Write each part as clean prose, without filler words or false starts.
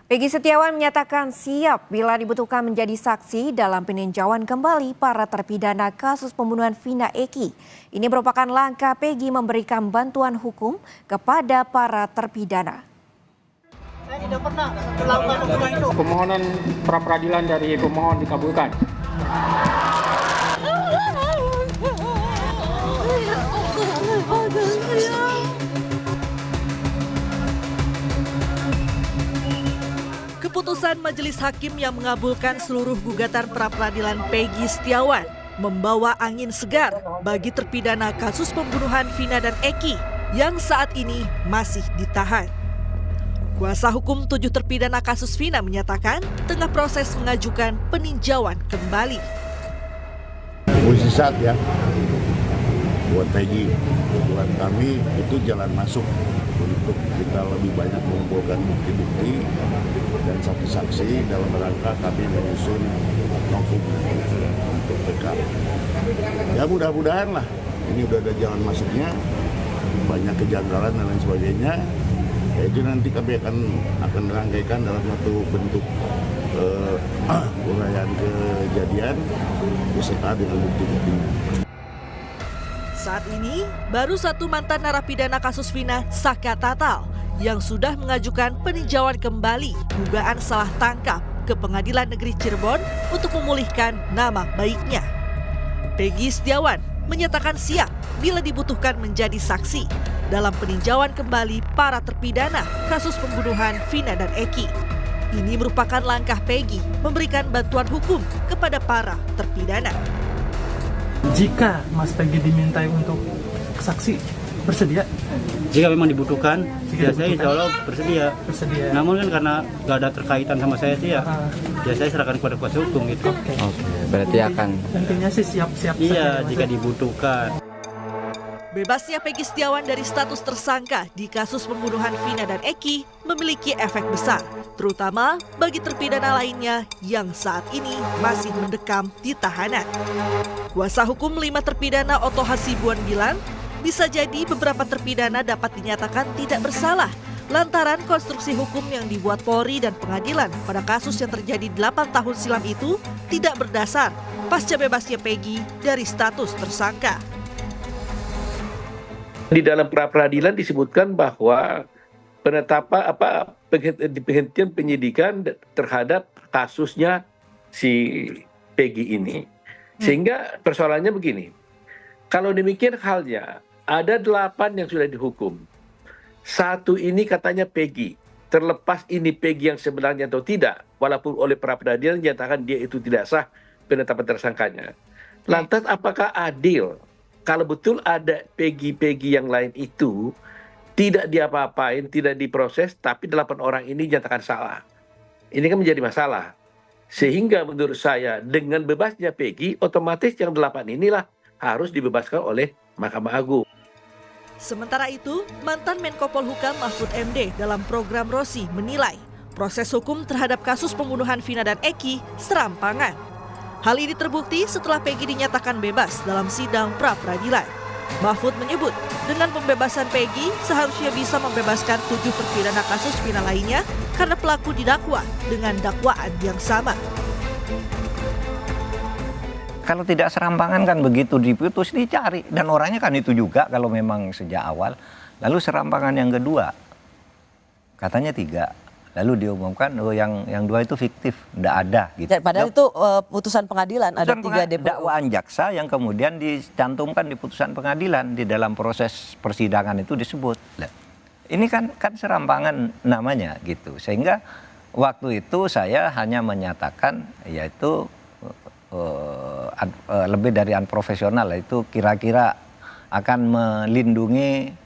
Peggy Setiawan menyatakan siap bila dibutuhkan menjadi saksi dalam peninjauan kembali para terpidana kasus pembunuhan Vina Eki. Ini merupakan langkah Peggy memberikan bantuan hukum kepada para terpidana. Saya tidak pernah melakukan hukuman itu. Permohonan pra peradilan dari pemohon dikabulkan. Keputusan Majelis Hakim yang mengabulkan seluruh gugatan pra-peradilan Peggy Setiawan membawa angin segar bagi terpidana kasus pembunuhan Vina dan Eki yang saat ini masih ditahan. Kuasa hukum 7 terpidana kasus Vina menyatakan tengah proses mengajukan peninjauan kembali. Mujizat ya, buat Peggy, buat kami itu jalan masuk untuk kita lebih banyak mengumpulkan bukti-bukti dan saksi-saksi dalam rangka kami menyusun novum untuk PK. Ya mudah-mudahan lah, ini udah ada jalan masuknya, banyak kejanggalan dan lain sebagainya. Ya itu nanti kami akan rangkaikan dalam satu bentuk uraian kejadian beserta dengan bukti-buktinya. Saat ini, baru satu mantan narapidana kasus Vina, Saka Tatal, yang sudah mengajukan peninjauan kembali dugaan salah tangkap ke Pengadilan Negeri Cirebon untuk memulihkan nama baiknya. Peggy Setiawan menyatakan siap bila dibutuhkan menjadi saksi dalam peninjauan kembali para terpidana kasus pembunuhan Vina dan Eki. Ini merupakan langkah Peggy memberikan bantuan hukum kepada para terpidana. Jika Mas Peggy dimintai untuk saksi, bersedia? Jika memang dibutuhkan, saya insya Allah bersedia. Namun kan karena nggak ada terkaitan sama saya sih ya, saya serahkan kepada kuasa hukum gitu. Oke, berarti akan. Intinya sih siap-siap. Iya, jika dibutuhkan. Bebasnya Peggy Setiawan dari status tersangka di kasus pembunuhan Vina dan Eki memiliki efek besar, terutama bagi terpidana lainnya yang saat ini masih mendekam di tahanan. Kuasa hukum 5 terpidana Otto Hasibuan bilang, bisa jadi beberapa terpidana dapat dinyatakan tidak bersalah lantaran konstruksi hukum yang dibuat Polri dan pengadilan pada kasus yang terjadi 8 tahun silam itu tidak berdasar pasca bebasnya Peggy dari status tersangka. Di dalam pra-peradilan disebutkan bahwa penetapan penghentian penyidikan terhadap kasusnya si Peggy ini. Sehingga persoalannya begini. Kalau demikian halnya, ada 8 yang sudah dihukum. 1 ini katanya Peggy. Terlepas ini Peggy yang sebenarnya atau tidak, walaupun oleh pra-peradilan dinyatakan dia itu tidak sah penetapan tersangkanya. Lantas apakah adil kalau betul ada Peggy yang lain itu tidak diapa-apain, tidak diproses, tapi 8 orang ini dinyatakan salah. Ini kan menjadi masalah. Sehingga menurut saya dengan bebasnya Peggy, otomatis yang 8 inilah harus dibebaskan oleh Mahkamah Agung. Sementara itu, mantan Menko Polhukam Mahfud MD dalam program Rosi menilai proses hukum terhadap kasus pembunuhan Vina dan Eki serampangan. Hal ini terbukti setelah Peggy dinyatakan bebas dalam sidang pra-peradilan. Mahfud menyebut, dengan pembebasan Peggy seharusnya bisa membebaskan 7 terpidana kasus Vina lainnya karena pelaku didakwa dengan dakwaan yang sama. Kalau tidak serampangan kan begitu diputus dicari. Dan orangnya kan itu juga kalau memang sejak awal. Lalu serampangan yang kedua, katanya 3. Lalu diumumkan yang 2 itu fiktif, tidak ada. Gitu. Padahal itu putusan pengadilan, ada 3 DPO. Dakwaan jaksa yang kemudian dicantumkan di putusan pengadilan di dalam proses persidangan itu disebut. Ini kan serampangan namanya gitu. Sehingga waktu itu saya hanya menyatakan yaitu lebih dari unprofesional, itu kira-kira akan melindungi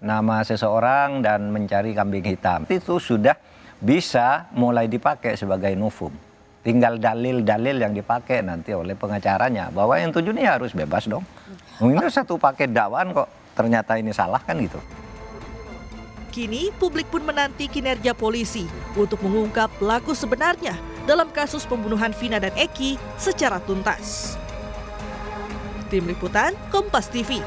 nama seseorang dan mencari kambing hitam. Itu sudah bisa mulai dipakai sebagai novum. Tinggal dalil-dalil yang dipakai nanti oleh pengacaranya bahwa yang 7 ini harus bebas dong. Ini satu paket dakwaan kok ternyata ini salah kan gitu. Kini publik pun menanti kinerja polisi untuk mengungkap pelaku sebenarnya dalam kasus pembunuhan Vina dan Eki secara tuntas. Tim Liputan Kompas TV.